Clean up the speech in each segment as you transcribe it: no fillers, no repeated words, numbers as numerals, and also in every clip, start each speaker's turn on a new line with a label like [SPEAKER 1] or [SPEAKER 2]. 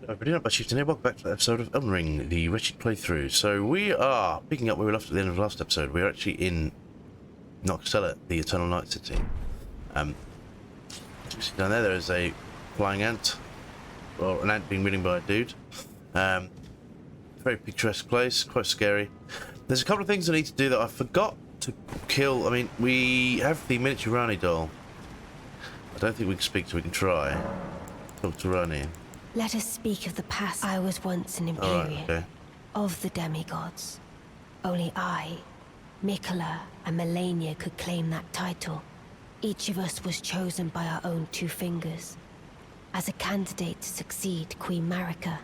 [SPEAKER 1] Everybody, I'm Shifting here. Welcome back to the episode of Elden Ring, the Wretched playthrough. So we are picking up where we left at the end of the last episode. We're actually in Nokstella, the Eternal Night City. Down there is a flying ant, or an ant being ridden by a dude. Very picturesque place, quite scary. There's a couple of things I need to do that I forgot to kill. I mean, we have the miniature Rani doll. I don't think we can speak to. We can try. Talk to Rani.
[SPEAKER 2] Let us speak of the past. I was once an Imperial,
[SPEAKER 1] Okay.
[SPEAKER 2] of the demigods. Only I, Mikola, and Melania could claim that title. Each of us was chosen by our own two fingers, as a candidate to succeed Queen Marika,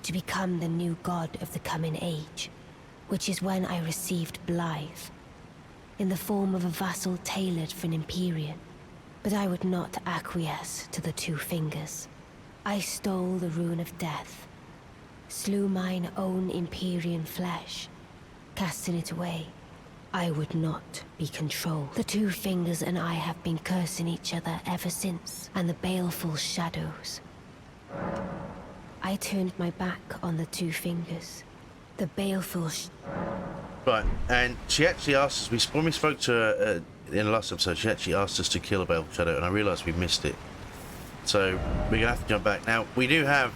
[SPEAKER 2] to become the new god of the coming age, which is when I received Blythe, in the form of a vassal tailored for an Imperial. But I would not acquiesce to the two fingers. I stole the rune of death, slew mine own Empyrean flesh, casting it away. I would not be controlled. The two fingers and I have been cursing each other ever since, and the baleful shadows. I turned my back on the two fingers. The baleful
[SPEAKER 1] Right, and she actually asked us, when we spoke to her in the last episode, she actually asked us to kill a baleful shadow, and I realised we missed it. So we're gonna have to jump back. Now we do have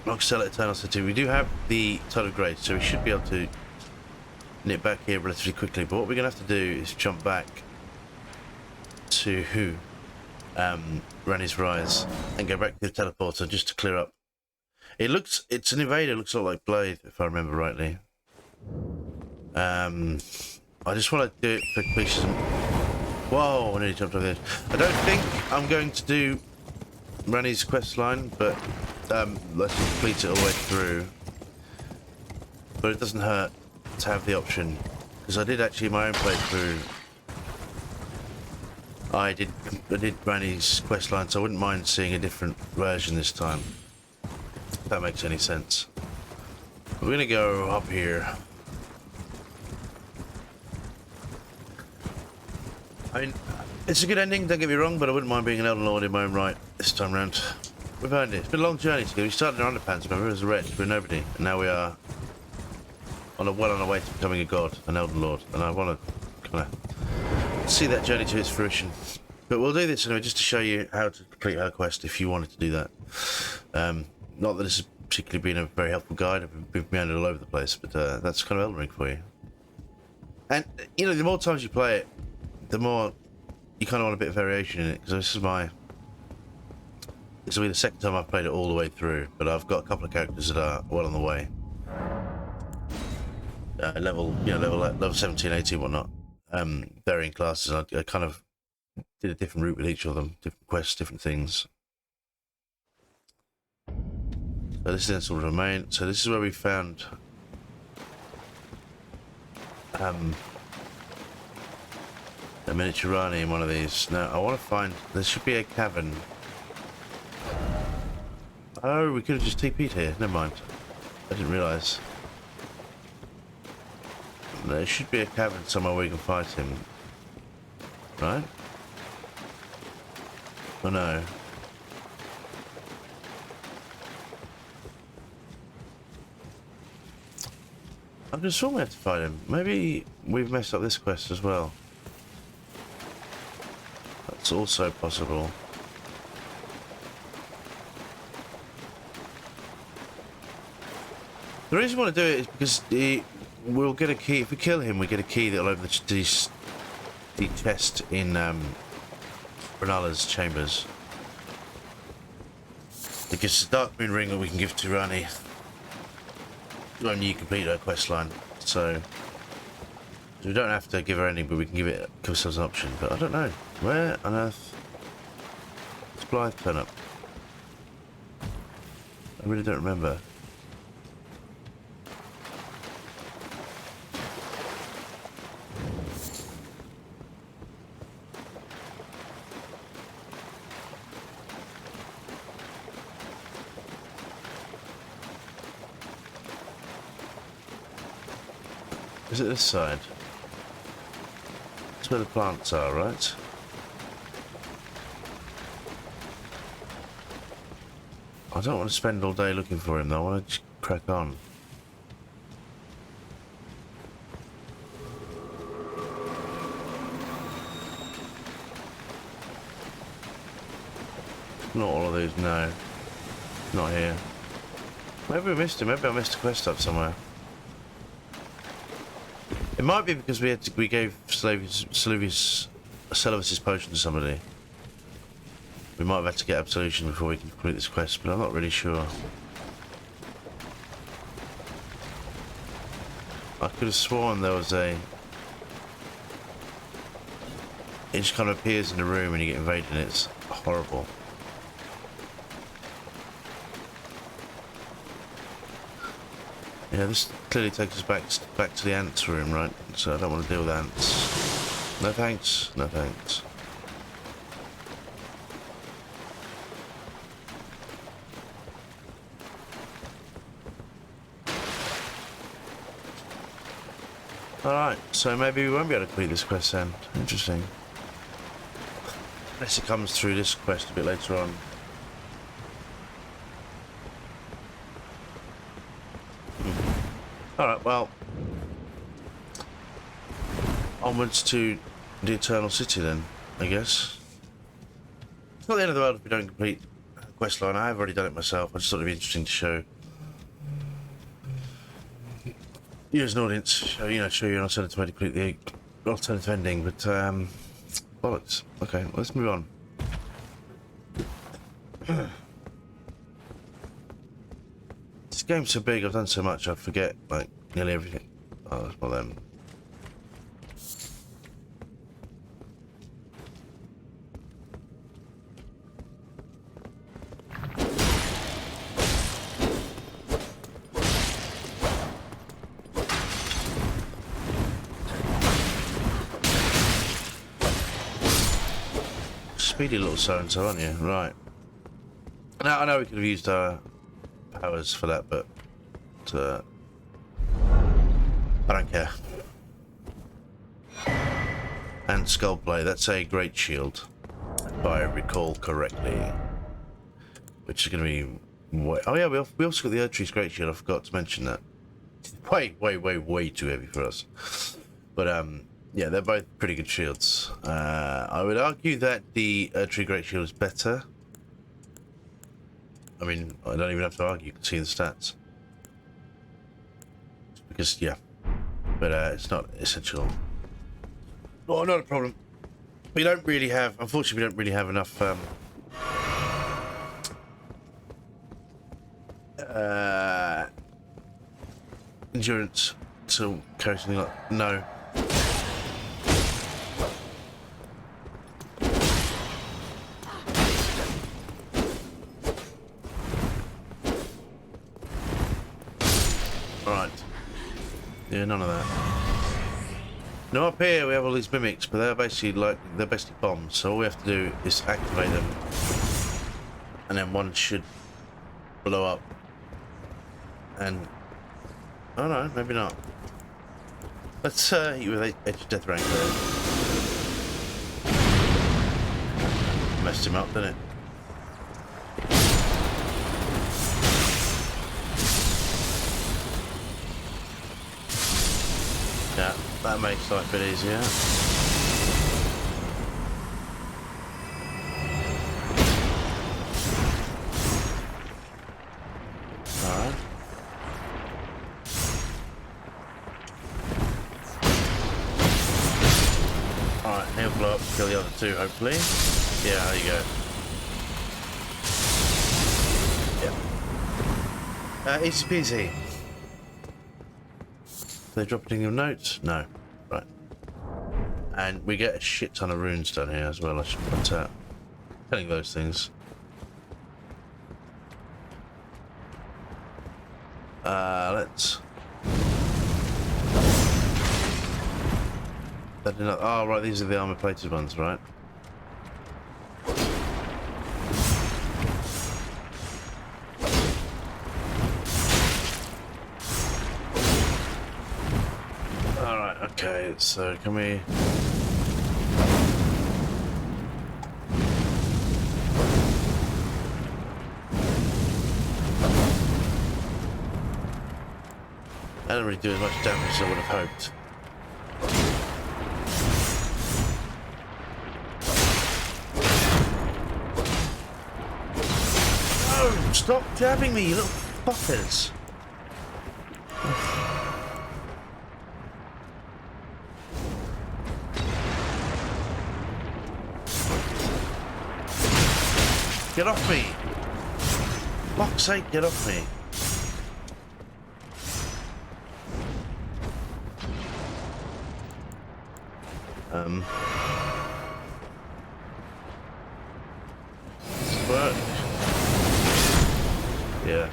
[SPEAKER 1] Nokstella Eternal City. We do have the Tide of Grace, so we should be able to nip back here relatively quickly. But what we're gonna have to do is jump back to Rani's Rise and go back to the teleporter just to clear up. It's an invader. It looks a lot like Blade, if I remember rightly. I just want to do it for completion. Whoa, I nearly jumped over the edge. I don't think I'm going to do Rani's quest line, but let's complete it all the way through. But it doesn't hurt to have the option, because I did actually in my own playthrough. I did Rani's quest line, so I wouldn't mind seeing a different version this time. If that makes any sense. We're gonna go up here. I mean, it's a good ending, don't get me wrong, but I wouldn't mind being an Elden Lord in my own right this time round. We've earned it. It's been a long journey together. We started in our underpants, remember, as a wretch, we're nobody, and now we are well on our way to becoming a god, an Elden Lord, and I want to kind of see that journey to its fruition. But we'll do this anyway, just to show you how to complete her quest if you wanted to do that. Not that this has particularly been a very helpful guide. I've been meandered all over the place, but that's kind of Elden Ring for you. And, you know, the more times you play it, the more you kind of want a bit of variation in it, because this will be the second time I've played it all the way through, but I've got a couple of characters that are well on the way. Level 17, 18, whatnot. Varying classes. I kind of did a different route with each of them, different quests, different things. So this is sort of remain. So this is where we found a miniature Rani in one of these. Now I want to find. There should be a cavern. Oh, we could have just TP'd here. Never mind. I didn't realise. There should be a cavern somewhere where we can fight him. Right? Oh no. I'm just sure we have to fight him. Maybe we've messed up this quest as well. That's also possible. The reason I want to do it is because we'll get a key. If we kill him, we get a key that'll open the chest in Renala's chambers. It gives us a dark moon ring that we can give to Rani when you complete her quest line. So we don't have to give her anything, but we can give ourselves an option. But I don't know. Where on earth does Blythe turn up? I really don't remember. Is it this side? That's where the plants are, right? I don't want to spend all day looking for him though, I want to just crack on. Not all of these, no. Not here. Maybe we missed him, maybe I missed a quest up somewhere. It might be because we gave Celovius's potion to somebody. We might have had to get absolution before we can complete this quest, but I'm not really sure. I could have sworn there was a... It just kind of appears in the room and you get invaded and it's horrible. Yeah, this clearly takes us back to the ants room, right? So I don't want to deal with ants. No thanks, no thanks. Alright, so maybe we won't be able to complete this quest then. Interesting. Unless it comes through this quest a bit later on. Alright, well. Onwards to the Eternal City then, I guess. It's not the end of the world if we don't complete a quest line. I have already done it myself. I just thought it'd be interesting to show you as an audience, show you an alternative way to complete the alternative ending, but bollocks. Okay, well, let's move on. This game's so big, I've done so much, I forget like nearly everything. Oh, that's one of them. Speedy little so-and-so, aren't you? Right. Now, I know we could have used our powers for that, but I don't care. And Skullblade, that's a great shield, if I recall correctly. Which is going to be... Oh yeah, we also got the Erdtree's great shield, I forgot to mention that. Way too heavy for us. But, yeah, they're both pretty good shields. I would argue that the Erdtree Great Shield is better. I mean, I don't even have to argue, you can see the stats. Because, yeah. But it's not essential. Oh, not a problem. We don't really have, unfortunately, we don't really have enough endurance to carry something like... No. Yeah, none of that. Now up here we have all these mimics, but they're basically bombs, so all we have to do is activate them. And then one should blow up. And... oh no, maybe not. Let's hit you with Edge of Death rank there. Messed him up, didn't it? Yeah, that makes life a bit easier. Alright. Alright, he'll blow up, kill the other two, hopefully. Yeah, there you go. Yeah. Easy peasy. They drop any notes? No. Right. And we get a shit ton of runes down here as well, I should point out. Telling those things. Let's... oh, right, these are the armor-plated ones, right? Okay, so can we... didn't really do as much damage as I would have hoped. No! Stop jabbing me, you little fuckers! Get off me! Fuck's sake, get off me! Does this work? Yeah.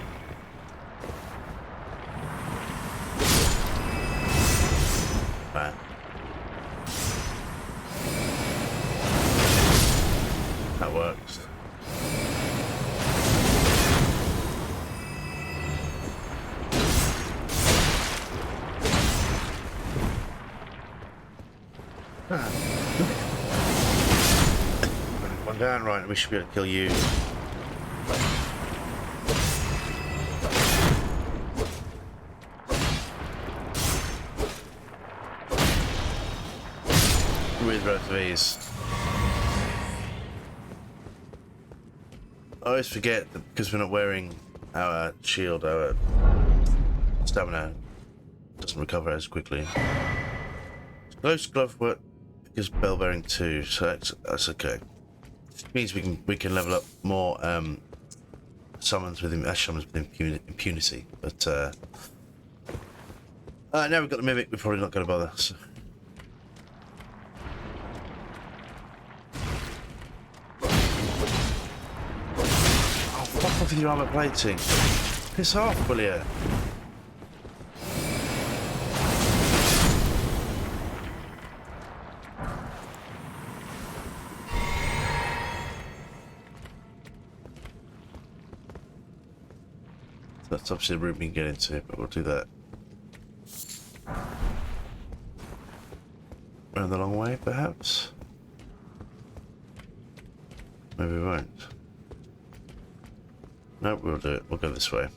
[SPEAKER 1] Right. That works. One down, right, we should be able to kill you. With both of these. I always forget that because we're not wearing our shield, our stamina doesn't recover as quickly. Close glove work is bell bearing 2, so that's okay. It means we can level up more summons with impunity. But now we've got the mimic, we're probably not going to bother. So. Oh, fuck off with your armor plating! Piss off, will you? That's obviously the route we can get into, but we'll do that. Around the long way, perhaps? Maybe we won't. Nope, we'll do it. We'll go this way.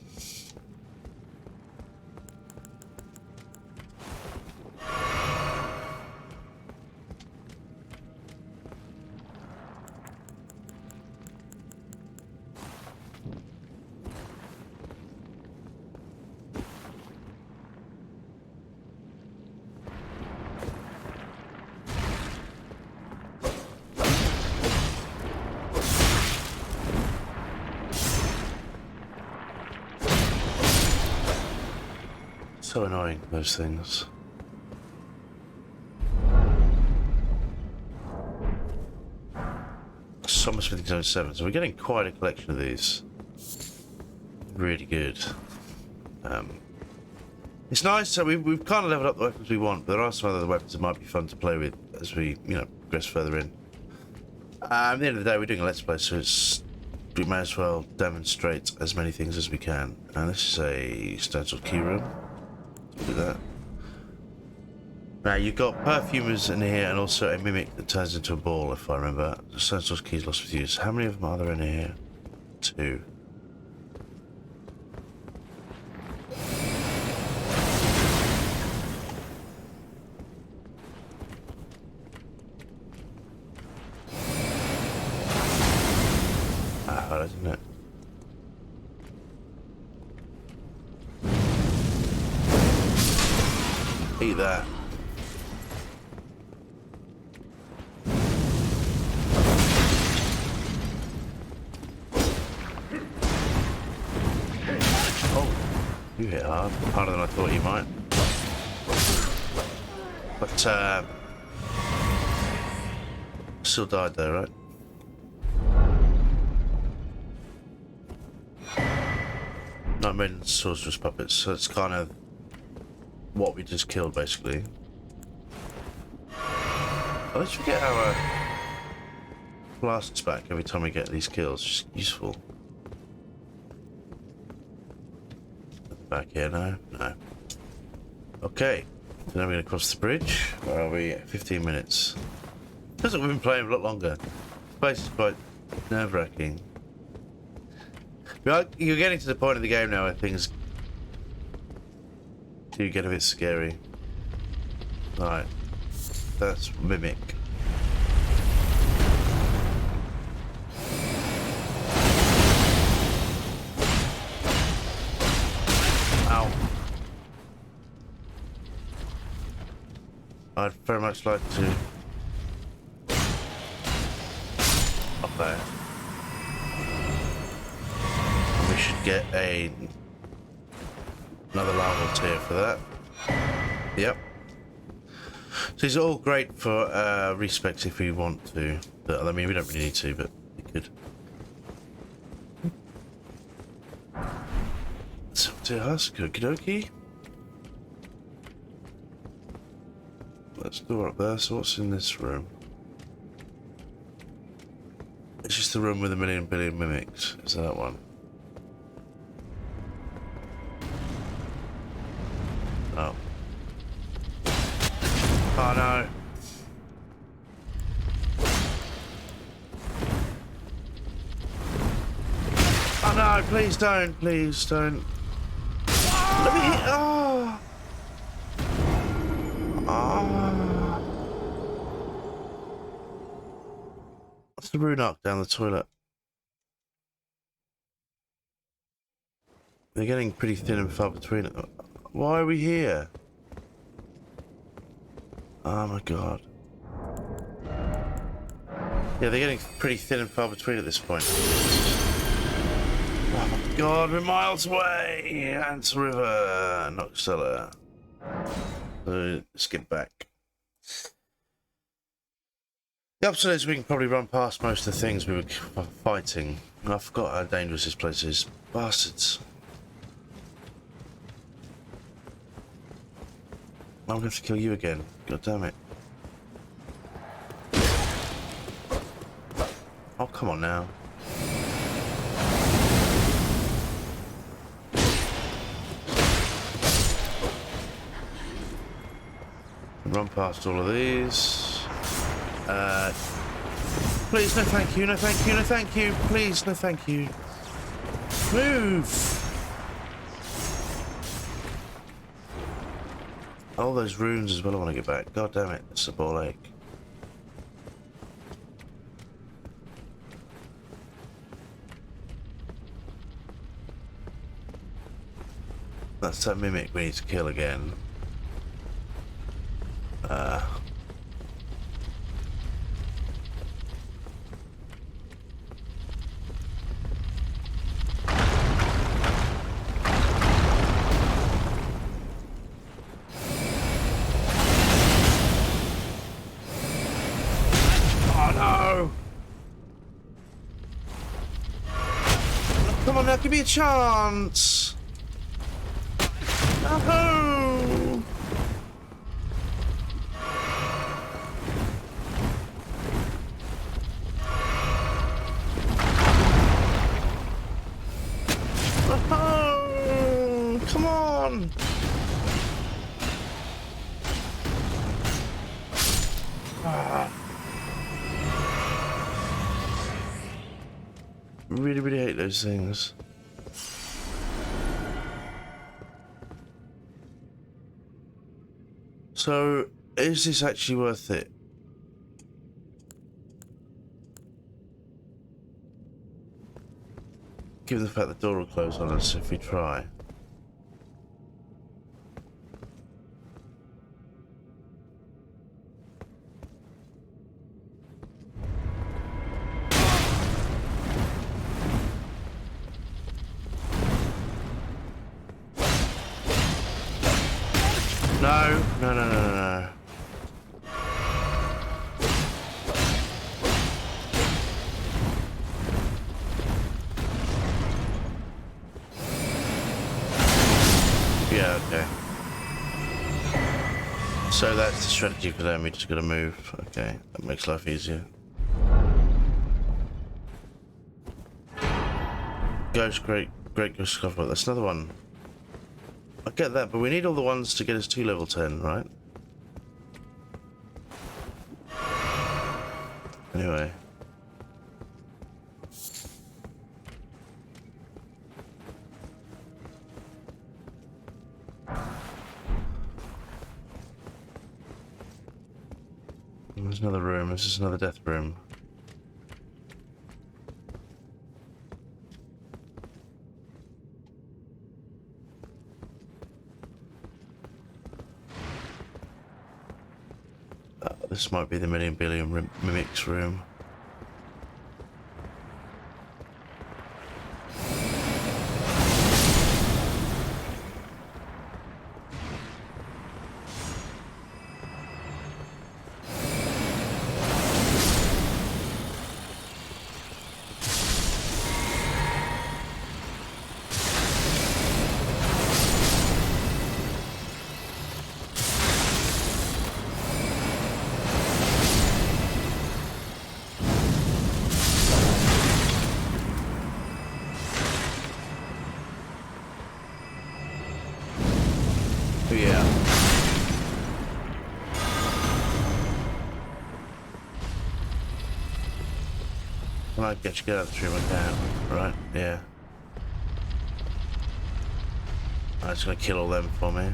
[SPEAKER 1] So annoying, those things. Summer Smithing Zone 7, so we're getting quite a collection of these. Really good. It's nice, so we've kind of leveled up the weapons we want, but there are some other weapons that might be fun to play with as we, progress further in. At the end of the day, we're doing a Let's Play, so we may as well demonstrate as many things as we can. And this is a stone sword key room. Do that. Now you've got perfumers in here and also a mimic that turns into a ball, if I remember. The stone sword keys lost with use. How many of them are there in here? 2. Ah, isn't it? Eat that. Oh, you hit hard. Harder than I thought you might. But, still died there, right? Not made into sorcerer's puppets, so it's kind of what we just killed, basically. Let's get our blasters back every time we get these kills. Just useful. Back here now? No. Okay. So now we're going to cross the bridge. Where are we? 15 minutes. Feels like we've been playing a lot longer. This place is quite nerve-wracking. You're getting to the point of the game now where things do get a bit scary. Alright. That's Mimic. Ow. I'd very much like to... Up there. We should get another lava tier for that. Yep. So these are all great for respecs if we want to. But, I mean, we don't really need to, but we could. It's up to us. Okie dokie. Let's go up there. So what's in this room? It's just the room with a million billion mimics. Is that one? Oh. Oh no. Oh no, please don't, please don't. Let me hit. Oh. Oh. What's the rune arc down the toilet? They're getting pretty thin and far between. Why are we here? Oh my god. Yeah, they're getting pretty thin and far between at this point. Oh my god, we're miles away! Ants River, Nokstella. Let's get back. The upside is we can probably run past most of the things we were fighting. I forgot how dangerous this place is. Bastards. I'm going to have to kill you again. God damn it. Oh, come on now. Run past all of these. Please, no thank you, no thank you, no thank you. Please, no thank you. Move! All those runes as well I want to get back. God damn it, it's a ball ache. That's that mimic we need to kill again. Come on now, give me a chance! Oh! Oh! Come on! Ah. Really, really hate those things. So, is this actually worth it? Given the fact the door will close on us if we try. No, no, no, no, no, no. Yeah, okay. So that's the strategy for them, we just gotta move. Okay, that makes life easier. Ghost, great ghost cover. That's another one. I get that, but we need all the ones to get us to level 10, right? Anyway. There's another room. This is another death room. This might be the million billion mimics room. Yeah. I might get out of the room again, right? Yeah. I'm just gonna kill all them for me.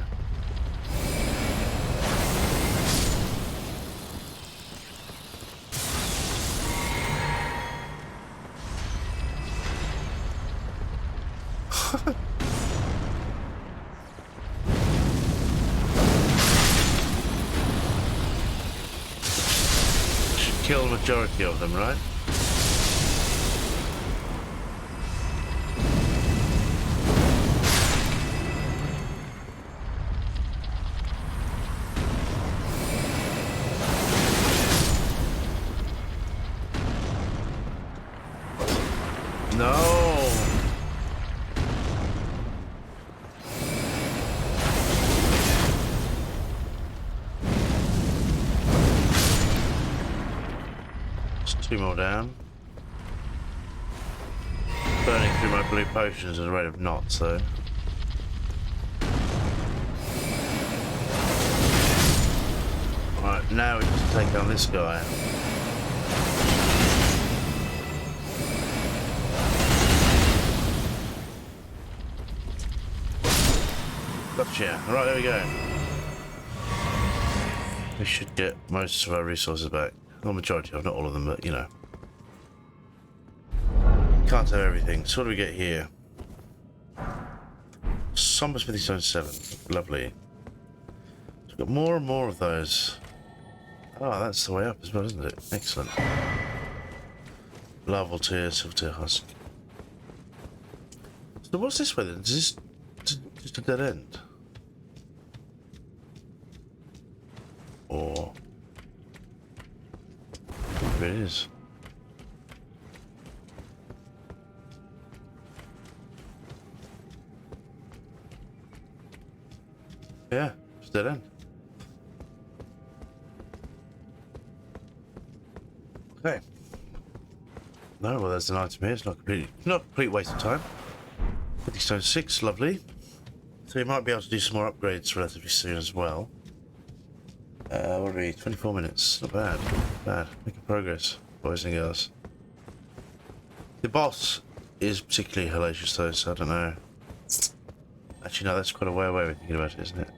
[SPEAKER 1] Kill the majority of them, right? No. Two more down. Burning through my blue potions at a rate of knots, though. Alright, now we just take on this guy. Gotcha. Alright, there we go. We should get most of our resources back. Well, majority of, not all of them, but you know. Can't have everything. So what do we get here? Somber Smithy Stone 7. Lovely. So we've got more and more of those. Oh, that's the way up as well, isn't it? Excellent. Larval tear, silver tear husk. So what's this way then? Is this just a dead end? Or... it is. Yeah, it's dead end. Okay. No, well, there's an item here. It's not a complete waste of time. 50 stone 6, lovely. So you might be able to do some more upgrades relatively soon as well. What are we? 24 minutes. Not bad. Not bad. Making progress, boys and girls. The boss is particularly hellacious though, so I don't know. Actually, no, that's quite a way away with thinking about it, isn't it?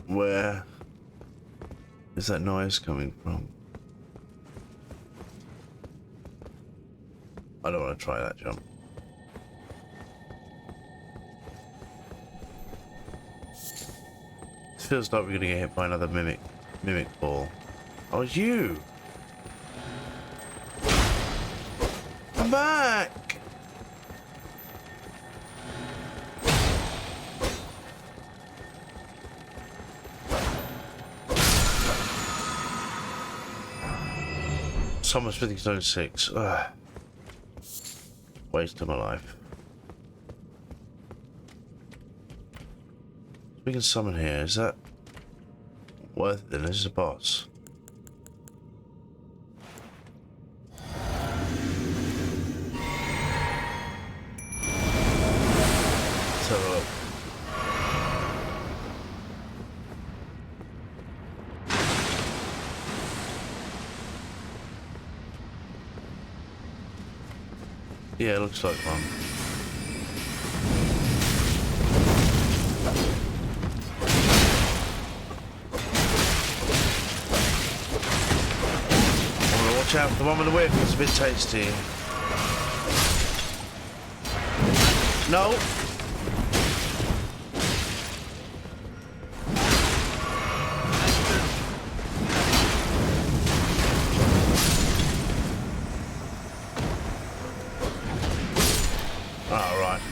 [SPEAKER 1] Where is that noise coming from? I don't want to try that jump. Feels like we're gonna get hit by another mimic ball. Oh, you! Come back! Someone's Smithing Stone 6. Ugh. Waste of my life. We can summon here. Is that worth it then? This is a boss. Let's have a look. Yeah, it looks like one. Watch out for the one with the whip, it's a bit tasty. No! Oh, right.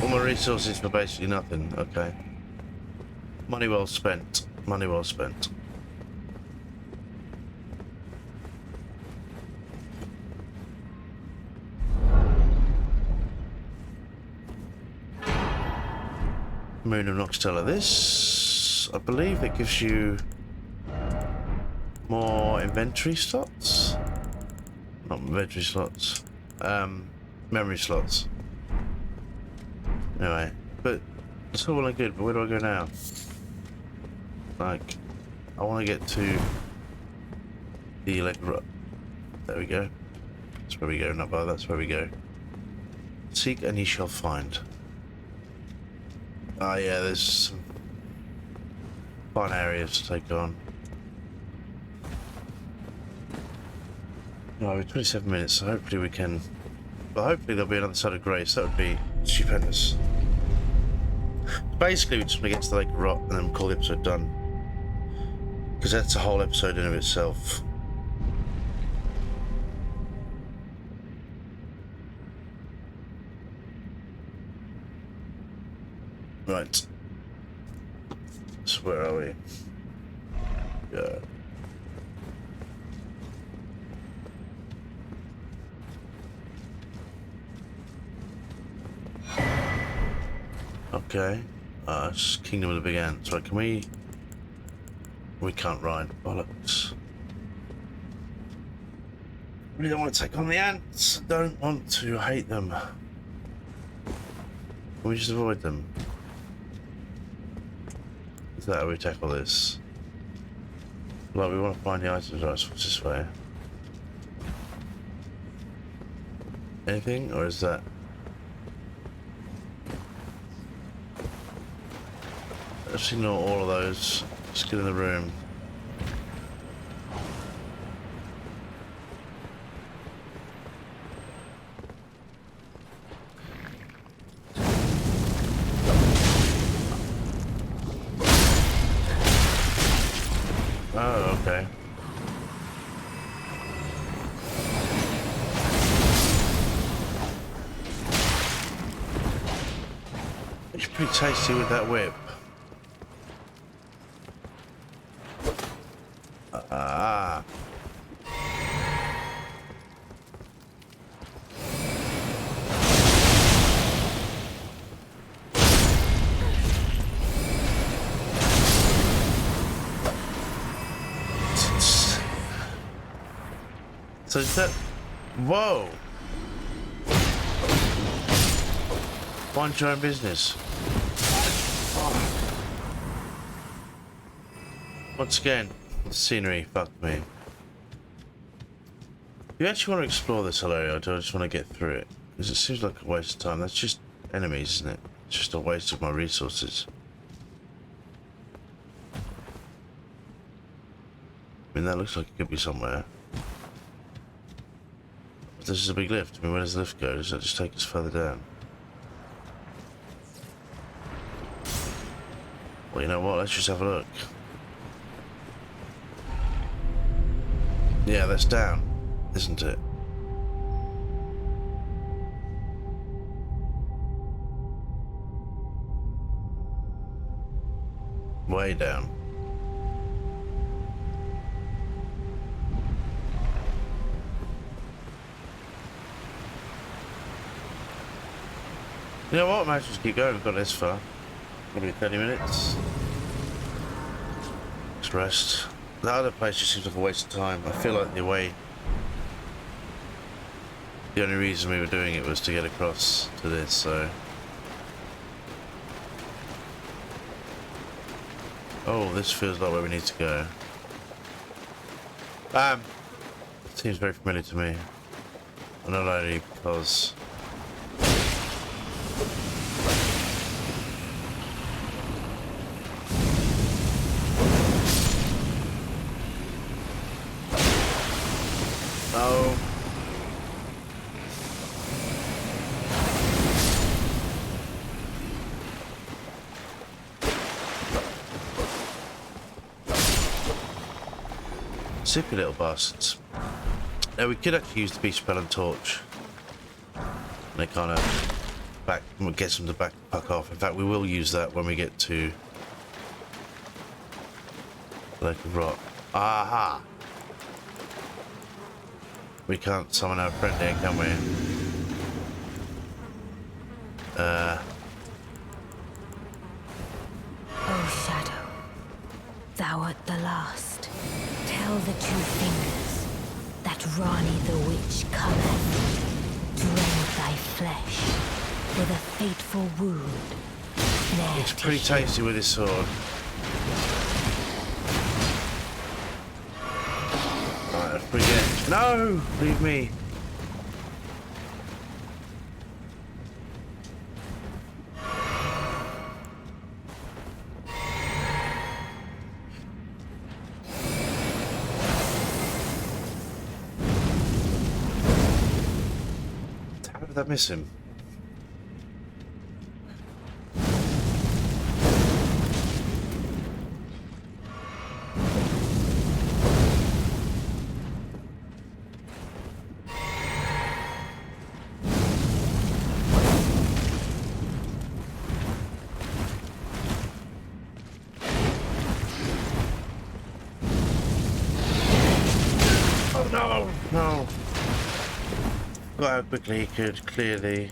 [SPEAKER 1] All my resources for basically nothing, okay. Money well spent. Money well spent. Moon of Nokstella. This, I believe it gives you more inventory slots. Not inventory slots. Memory slots. Anyway, but it's all well and good, but where do I go now? Like, I want to get to the electro. There we go. That's where we go, not by that's where we go. Seek and ye shall find. Oh yeah, there's some fun areas to take on. No, we're 27 minutes, so hopefully we can... Well, hopefully there'll be another side of grace. That would be stupendous. Basically, we just want to get to the Lake of Rot and then call the episode done. Because that's a whole episode in of itself. Right. So where are we? Yeah. Okay. It's Kingdom of the Big Ants. Right, can we... We can't ride. Bollocks. Really don't want to take on the ants. I don't want to. I hate them. Can we just avoid them? Is that how we tackle this? Like, we want to find the items, right? So what's this way? Anything? Or is that... Let's ignore all of those. Just get in the room. Oh, okay. It's pretty tasty with that whip. Ah. So is that... Whoa! Mind your own business. Once again, the scenery fucked me. You actually want to explore this whole area, or do I just want to get through it? Because it seems like a waste of time. That's just enemies, isn't it? It's just a waste of my resources. I mean, that looks like it could be somewhere. But this is a big lift. I mean, where does the lift go? Does that just take us further down? Well, you know what? Let's just have a look. Yeah, that's down, isn't it? Way down. You know what? I might just keep going. We've got this far. Maybe 30 minutes. Let's rest. The other place just seems like a waste of time. I feel like the only reason we were doing it was to get across to this, so... Oh, this feels like where we need to go. Seems very familiar to me. And not only because... Zippy little bastards. Now we could actually use the beast repellent torch. And they kind of gets them to back the fuck off. In fact, we will use that when we get to Lake of Rot. Aha! We can't summon our friend here, can we?
[SPEAKER 2] Oh, Shadow, thou art the last. Tell the two fingers that Rani the Witch cometh to rend thy flesh with a fateful wound.
[SPEAKER 1] It's pretty tasty with his sword. Alright, let's bring it. No! Leave me. How did that miss him? Oh no! No! Got how quickly he could clear the...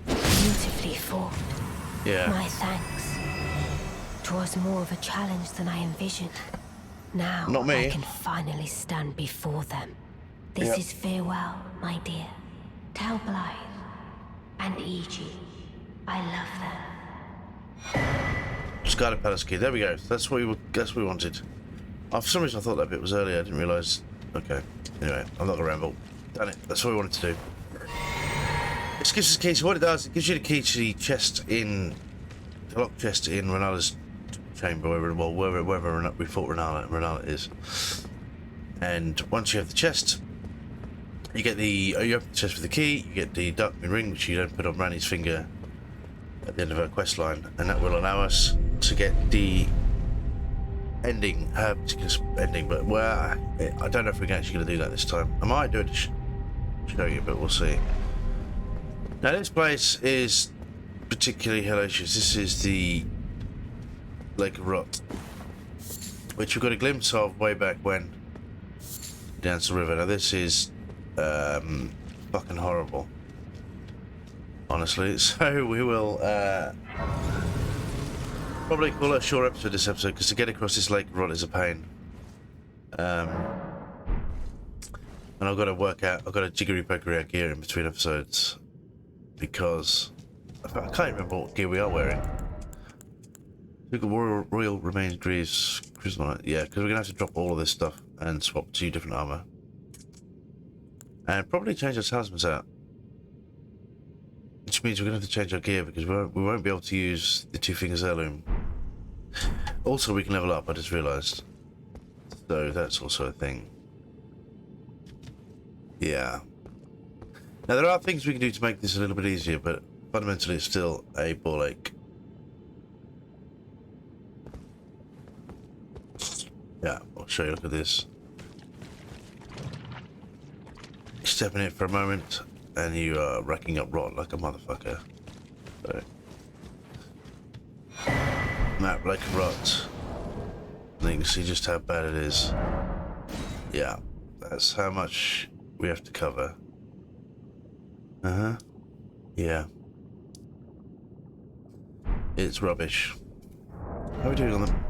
[SPEAKER 2] Beautifully fought.
[SPEAKER 1] Yeah.
[SPEAKER 2] My thanks. 'Twas more of a challenge than I envisioned. Now
[SPEAKER 1] Not me.
[SPEAKER 2] I can finally stand before them. This
[SPEAKER 1] Yep.
[SPEAKER 2] is farewell, my dear. Tell Blythe and E.G. I love them.
[SPEAKER 1] Scarlet Palace key. There we go. That's what we wanted. For some reason I thought that bit was earlier. I didn't realise. Okay. Anyway, I'm not gonna ramble. Done it. That's what we wanted to do. This gives us the key. So what it does, it gives you the key to the chest in the locked chest in Renala's chamber, wherever we thought Renala is. And once you have the chest, you get you open the chest with the key. You get the dark ring, which you don't put on Rani's finger at the end of her quest line, and that will allow us to get the ending, her particular ending. But I don't know if we're actually going to do that this time. I might do it to show you, but we'll see. Now this place is particularly hellacious. This is the Lake of Rot, which we've got a glimpse of way back when down the river. Now this is fucking horrible, honestly. So we will probably call it a short episode this episode, because to get across this Lake of Rot is a pain. And I've got to work out, I've got to jiggery pokery our gear in between episodes, because I can't remember what gear we are wearing. We've got Royal Remains Greaves Charisma. Yeah, because we're going to have to drop all of this stuff and swap 2 different armor. And probably change our talismans out. Which means we're going to have to change our gear, because we won't be able to use the 2 fingers heirloom. Also, we can level up, I just realised. So that's also a thing. Yeah. Now there are things we can do to make this a little bit easier, but fundamentally it's still a ball ache. Yeah, I'll show you. Look at this. You step in it for a moment, and you are racking up rot like a motherfucker. So, map like a rot. And you can see just how bad it is. Yeah, that's how much we have to cover. Yeah. It's rubbish. How are we doing on them?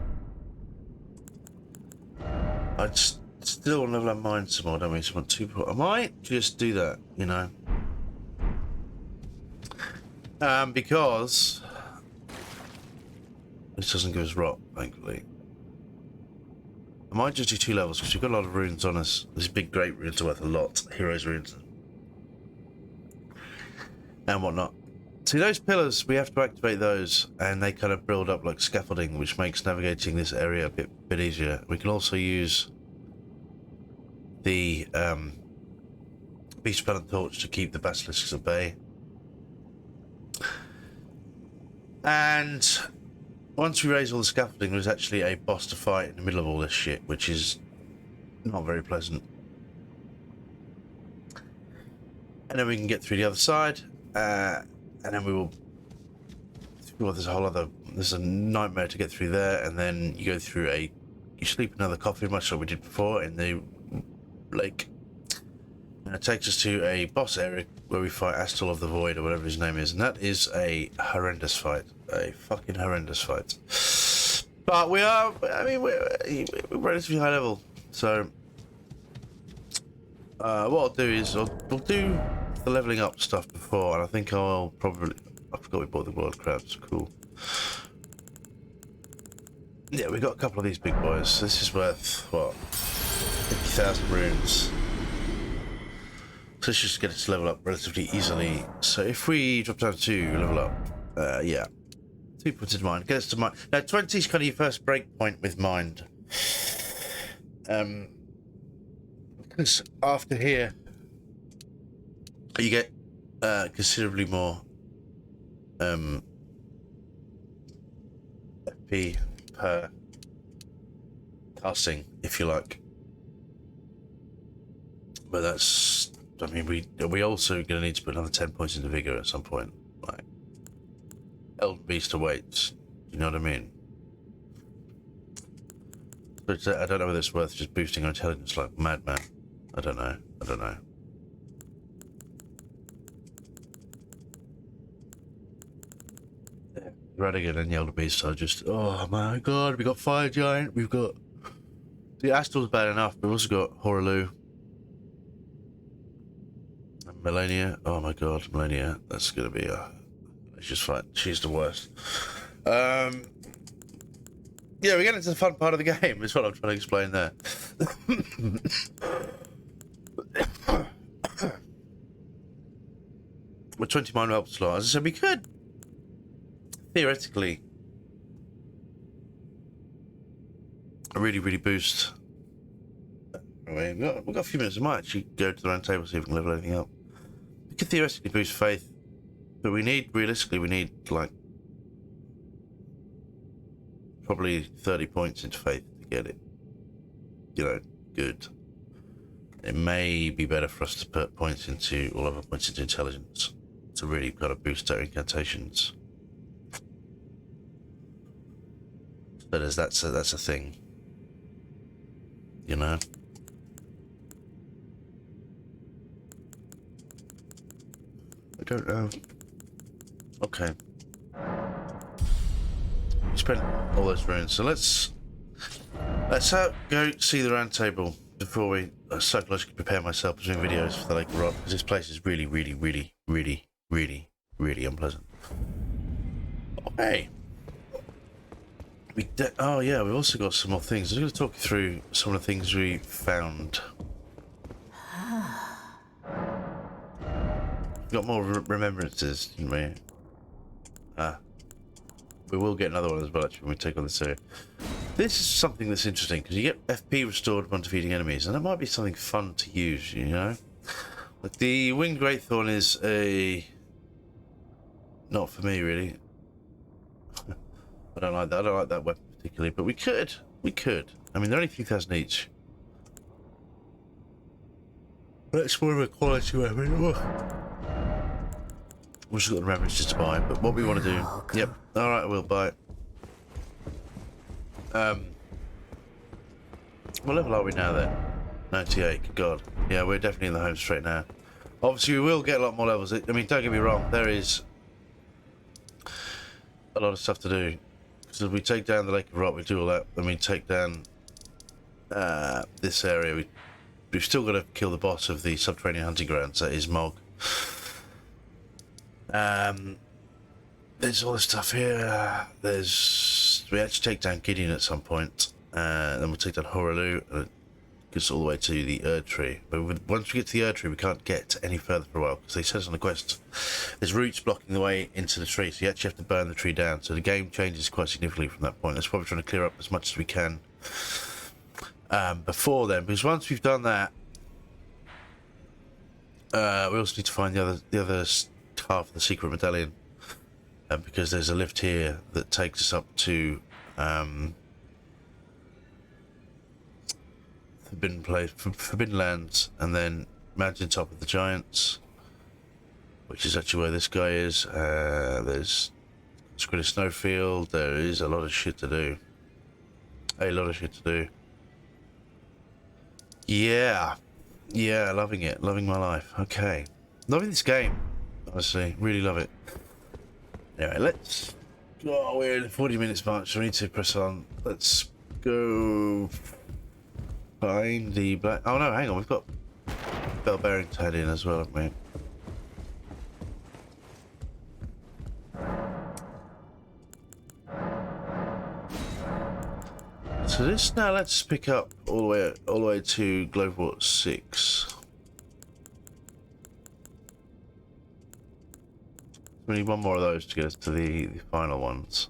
[SPEAKER 1] I'd still want to level our mind some more, don't we? So I want 2. I might just do that, you know. Because this doesn't give us rot, thankfully. I might just do 2 levels, because we've got a lot of runes on us. These big great runes are worth a lot. Heroes runes and whatnot. See those pillars, we have to activate those, and they kind of build up like scaffolding, which makes navigating this area a bit easier. We can also use the beast pellet torch to keep the basilisks at bay. And once we raise all the scaffolding, there's actually a boss to fight in the middle of all this shit, which is not very pleasant. And then we can get through the other side, and then we will. Well, there's a nightmare to get through there, and then you go through you sleep in another coffin, much like we did before in the lake. And it takes us to a boss area where we fight Astal of the Void, or whatever his name is, and that is a horrendous fight. A fucking horrendous fight. But we're relatively high level, so what I'll do is we'll do the leveling up stuff before, and I think I forgot we bought the world crabs. Cool. Yeah, we got a couple of these big boys. This is worth what, 50,000 runes. So let's just get it to level up relatively easily. So if we drop down to level up, yeah, 2 points in mind. Get us to mind. Now 20 is kind of your first break point with mind. Because after here, you get considerably more FP per casting, if you like. But that's, I mean, we also going to need to put another 10 points into vigor at some point. Like, Elden Beast awaits. You know what I mean? But I don't know whether it's worth just boosting our intelligence like madman. I don't know. Radigan and the Elder Beast are just, oh my god, we got Fire Giant, we've got... The Astal's bad enough, but we've also got Horaloo. And Melania, oh my god, Melania, that's gonna be a... Let's just fight, she's the worst. Yeah, we're getting into the fun part of the game, is what I'm trying to explain there. We're 20 mind help slot. As I said, we could theoretically really boost. Anyway, we've got a few minutes. I might actually go to the round table, see if we can level anything up. We could theoretically boost faith, but realistically we need like probably 30 points into faith to get it, you know, good. It may be better for us to put points into, all other points into intelligence to really kind of boost our incantations. But that's a thing, you know. I don't know. Okay. We spent all those runes, so let's go see the round table before we psychologically prepare myself between videos for the Lake of Rot, because this place is really unpleasant. Okay. Oh yeah, we've also got some more things. I'm going to talk you through some of the things we found. Got more remembrances, didn't we? We will get another one as well, actually, when we take on this area. This is something that's interesting, because you get FP restored upon defeating enemies, and that might be something fun to use, you know? Like the Winged Greatthorn is a... not for me, really. I don't like that weapon particularly, but we could. I mean, they're only 2,000 each. That's more of a quality weapon. We've just got the remembrances to buy, but what we want to do... Yep, alright, we'll buy it. What level are we now then? 98, good god. Yeah, we're definitely in the home straight now. Obviously, we will get a lot more levels. I mean, don't get me wrong, there is a lot of stuff to do. So if we take down the Lake of Rot, we do all that, then we take down this area. We've still got to kill the boss of the subterranean hunting grounds, that is Mog. There's all this stuff here. We actually take down Gideon at some point. Then we'll take down Horaloo. us all the way to the Erd Tree. But once we get to the Erd Tree, we can't get any further for a while, because they said us on the quest there's roots blocking the way into the tree, so you actually have to burn the tree down. So the game changes quite significantly from that point. That's why we're trying to clear up as much as we can before then, because once we've done that, we also need to find the other half of the secret medallion, because there's a lift here that takes us up to Forbidden Lands, and then Mountain Top of the Giants, which is actually where this guy is. There's Squid Snowfield. There is a lot of shit to do. Yeah, loving it, loving my life. Okay, loving this game, honestly, really love it. Anyway, let's go. We're in 40 minutes mark, so we need to press on. Let's go find the black. Oh no, hang on, we've got bell bearing to head in as well, haven't we? So this now, let's pick up all the way to Globewart 6. We need one more of those to get us to the final ones.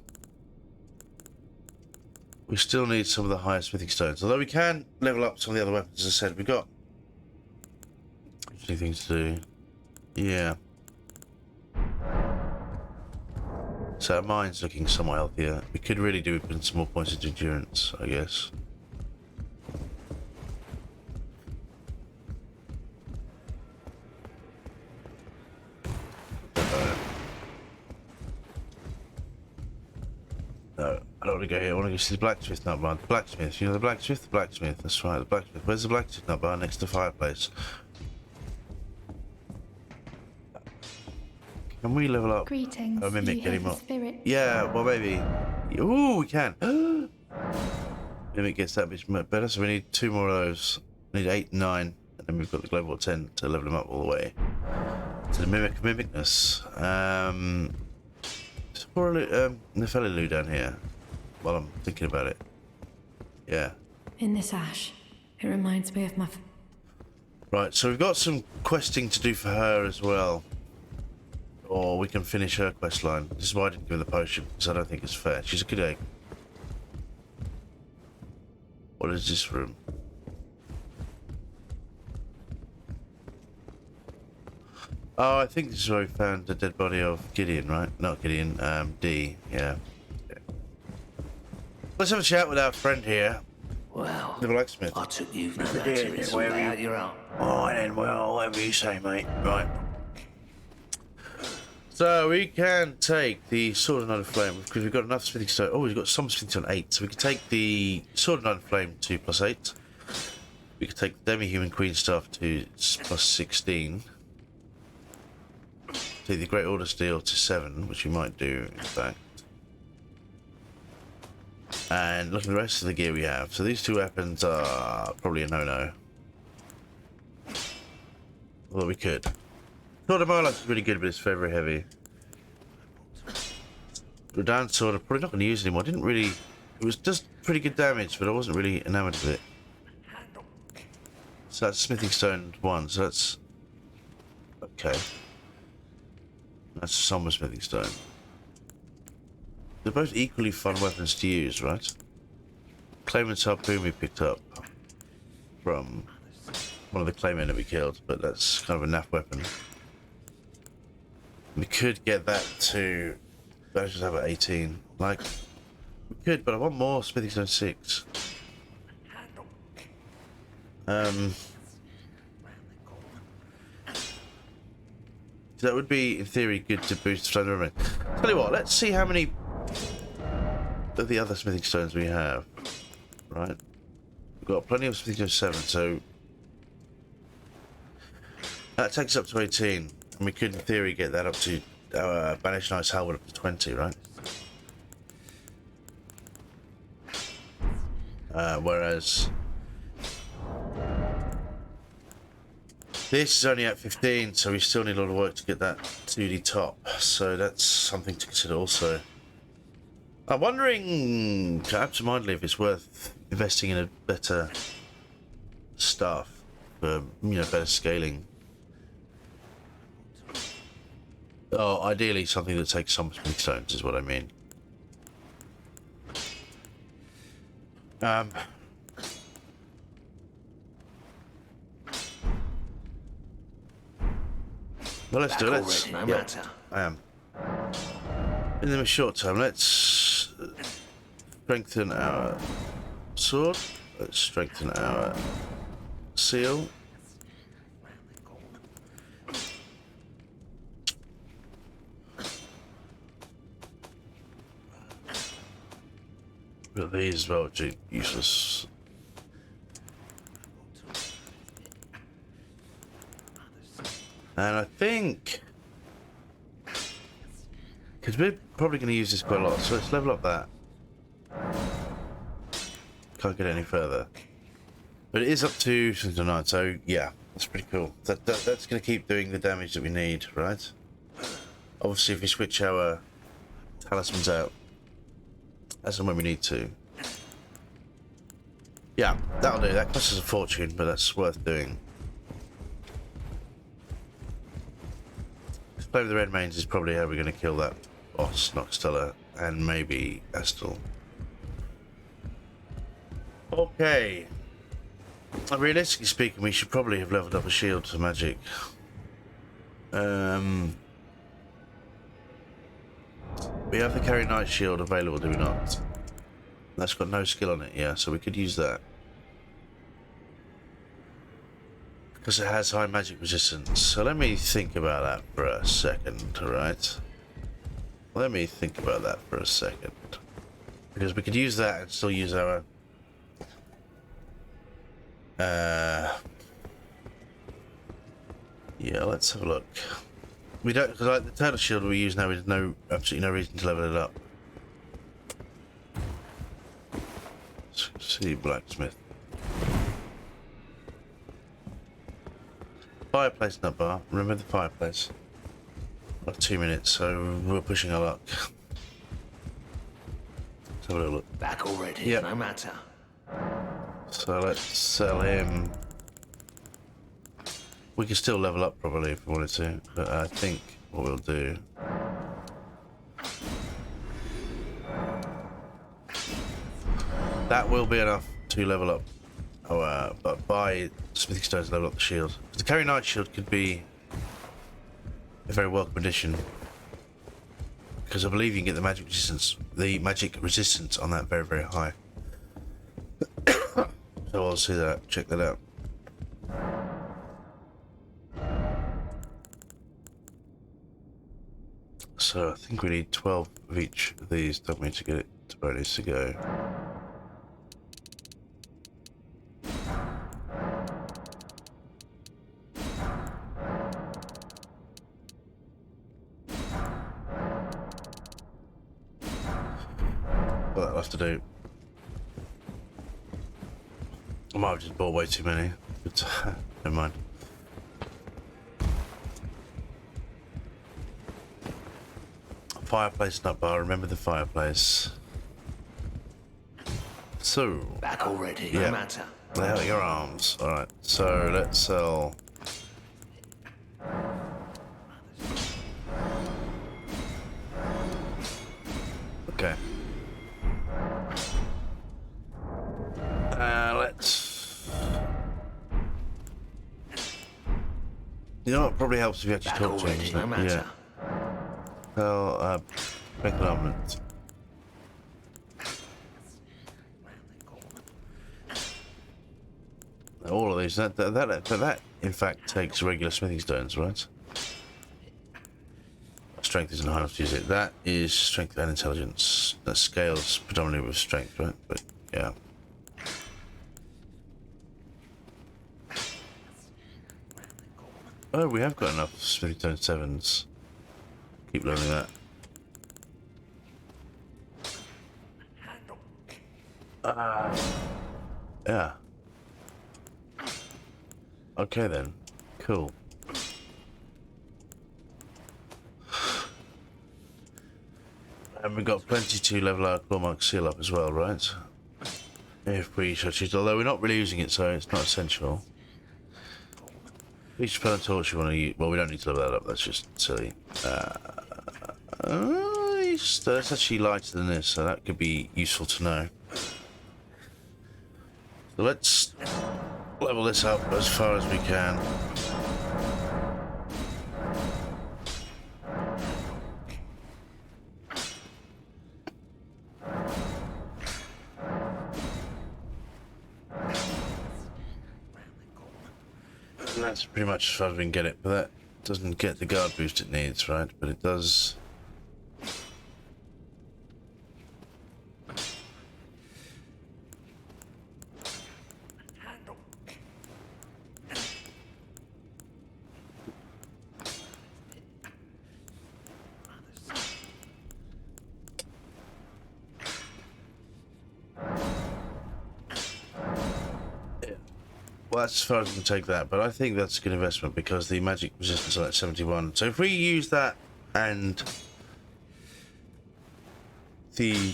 [SPEAKER 1] We still need some of the higher smithing stones, although we can level up some of the other weapons. As I said, we've got interesting things to do. Yeah. So our mine's looking somewhat healthier. We could really do with some more points into endurance, I guess. No, I don't want to go here. I want to go see the blacksmith nut bar. The blacksmith, you know the blacksmith? The blacksmith, that's right, the blacksmith. Where's the blacksmith nut bar? Next to the fireplace. Can we level up?
[SPEAKER 3] Greetings.
[SPEAKER 1] Oh, Mimic anymore.
[SPEAKER 3] Spirit.
[SPEAKER 1] Yeah, well maybe. Ooh, we can. Mimic gets that bit better, so we need 2 more of those. We need 8 and 9, and then we've got the Global 10 to level him up all the way to the mimicness. There's poor Nokstella Lou down here. While I'm thinking about it. Yeah.
[SPEAKER 3] In this ash, it reminds me of my.
[SPEAKER 1] Right, so we've got some questing to do for her as well. Or we can finish her quest line. This is why I didn't give her the potion, because I don't think it's fair. She's a good egg. What is this room? Oh, I think this is where we found the dead body of Gideon, right? Not Gideon, D, yeah. Let's have a chat with our friend here.
[SPEAKER 4] Well,
[SPEAKER 1] The blacksmith.
[SPEAKER 4] I took you to lay out your own.
[SPEAKER 1] Alright then, well, whatever you say, mate. Right. So we can take the Sword of Night of Flame, because we've got enough smithing stone. Oh, we've got some smithing stone 8, so we can take the Sword of Night of Flame to +8. We can take the Demi-Human Queen Staff to +16. Take the Great Order Steel to 7, which we might do, in fact. And look at the rest of the gear we have. So these 2 weapons are probably a no-no. Although we could. Sword of Moloch is really good, but it's very, very heavy. Rodan sword, I'm probably not going to use it anymore. Didn't really. It was just pretty good damage, but I wasn't really enamored with it. So that's smithing stone 1. So that's okay. That's somber smithing stone. They're both equally fun weapons to use, right? Claimant's harpoon we picked up from one of the claimant that we killed, but that's kind of a naff weapon. We could get that to. I just have it 18. Like, we could, but I want more smithing stone 6. That would be, in theory, good to boost stone memory. Tell you what, let's see how many of the other smithing stones we have. Right, we've got plenty of smithing stone 7, so that takes us up to 18. And we could, in theory, get that up to our Banished Knight's Halberd up to 20, right? Whereas this is only at 15, so we still need a lot of work to get that to the top. So that's something to consider also. I'm wondering, absentmindedly, if it's worth investing in a better stuff for, you know, better scaling. Oh, ideally something that takes some smithing stones is what I mean. Well, let's do it. Let's.
[SPEAKER 4] No
[SPEAKER 1] Yeah,
[SPEAKER 4] matter.
[SPEAKER 1] I am. In the short term, let's strengthen our sword. Let's strengthen our seal. But these as well, which are useless. And I think, because we're probably going to use this quite a lot, so let's level up that. Can't get any further. But it is up to 9, so yeah, that's pretty cool. That's going to keep doing the damage that we need, right? Obviously, if we switch our talismans out, as and when we need to. Yeah, that'll do. That costs us a fortune, but that's worth doing. Play with the red mains is probably how we're going to kill that boss, Nokstella, and maybe Estel. Okay. Realistically speaking, we should probably have leveled up a shield to magic. We have the carry knight shield available, do we not? That's got no skill on it, yeah, so we could use that. Because it has high magic resistance. So let me think about that for a second, alright? Let me think about that for a second. Because we could use that and still use our... yeah, let's have a look. We don't... Because like the turtle shield we use now, there's absolutely no reason to level it up. Let's see, blacksmith. Fireplace nut bar. Remember the fireplace. Got 2 minutes, so we're pushing our luck. Let's have a little look.
[SPEAKER 4] Back already.
[SPEAKER 1] Yep.
[SPEAKER 4] No matter.
[SPEAKER 1] So let's sell him. We can still level up probably if we wanted to, but I think what we'll do. That will be enough to level up. But buy smithing stones to level up the shield. The carry knight shield could be a very welcome addition, because I believe you can get the magic resistance on that very, very high. So I'll see that. Check that out. So I think we need 12 of each of these, don't we, to get it to where it needs to go. Well, that'll have to do. I might have just bought way too many, but never mind. Fireplace nut bar, remember the fireplace. So.
[SPEAKER 4] Back already.
[SPEAKER 1] Yeah.
[SPEAKER 4] No matter.
[SPEAKER 1] Lay out your arms. Alright, so let's sell. Okay. Let's. You know what probably helps if you actually
[SPEAKER 4] Back
[SPEAKER 1] talk to him,
[SPEAKER 4] already.
[SPEAKER 1] isn't
[SPEAKER 4] No
[SPEAKER 1] it?
[SPEAKER 4] matter.
[SPEAKER 1] Well, make an armament. All of these. That in fact takes regular smithing stones, right? Strength isn't high enough to use it. That is strength and intelligence. That scales predominantly with strength, right? But yeah. Oh, we have got enough smithing stone 7s. Keep learning that. Yeah. Okay then. Cool. And we've got plenty to level our claw mark seal up as well, right? if we should choose, although we're not really using it, so it's not essential. Each put a torch you want to use. Well, we don't need to level that up, that's just silly. That's actually lighter than this, so that could be useful to know. So let's level this up as far as we can. And that's pretty much as far as we can get it, but that doesn't get the guard boost it needs, right? But it does. Well, that's as far as we can take that, but I think that's a good investment because the magic resistance on that 71. So if we use that and the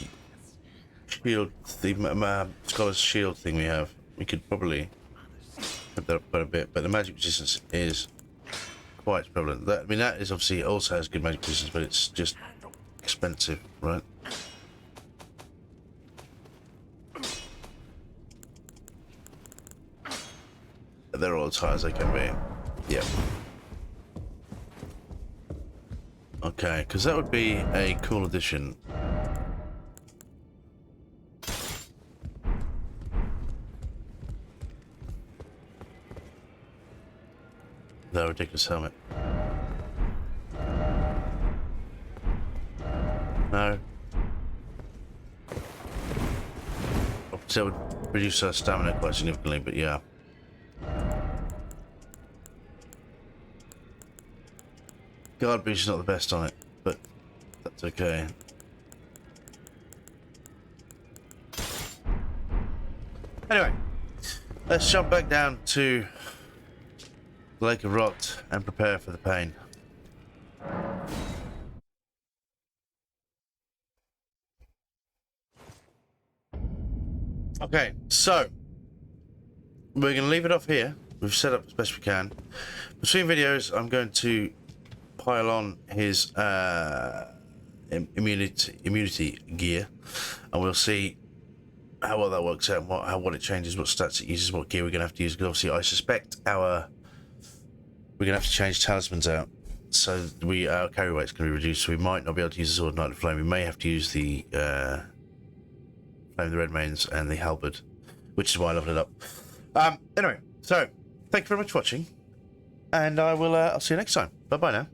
[SPEAKER 1] shield, the Scholar's Shield thing we have, we could probably put that up quite a bit, but the magic resistance is quite prevalent. That, I mean, that is obviously also has good magic resistance, but it's just expensive, right? They're all as high as they can be. Yeah. Okay, because that would be a cool addition. The ridiculous helmet. No. So it would reduce our stamina quite significantly, but yeah. Guard boost is not the best on it, but that's okay. Anyway, let's jump back down to the Lake of Rot and prepare for the pain. Okay, so we're going to leave it off here. We've set up as best we can. Between videos, I'm going to pile on his immunity gear, and we'll see how well that works out, and what it changes, what stats it uses, what gear we're gonna have to use. Because obviously, I suspect we're gonna have to change talismans out, so our carry weight's gonna be reduced. So we might not be able to use the sword, Knight of Flame. We may have to use the Flame of the Red Mains and the halberd, which is why I leveled it up. Anyway, so thank you very much for watching, and I'll see you next time. Bye bye now.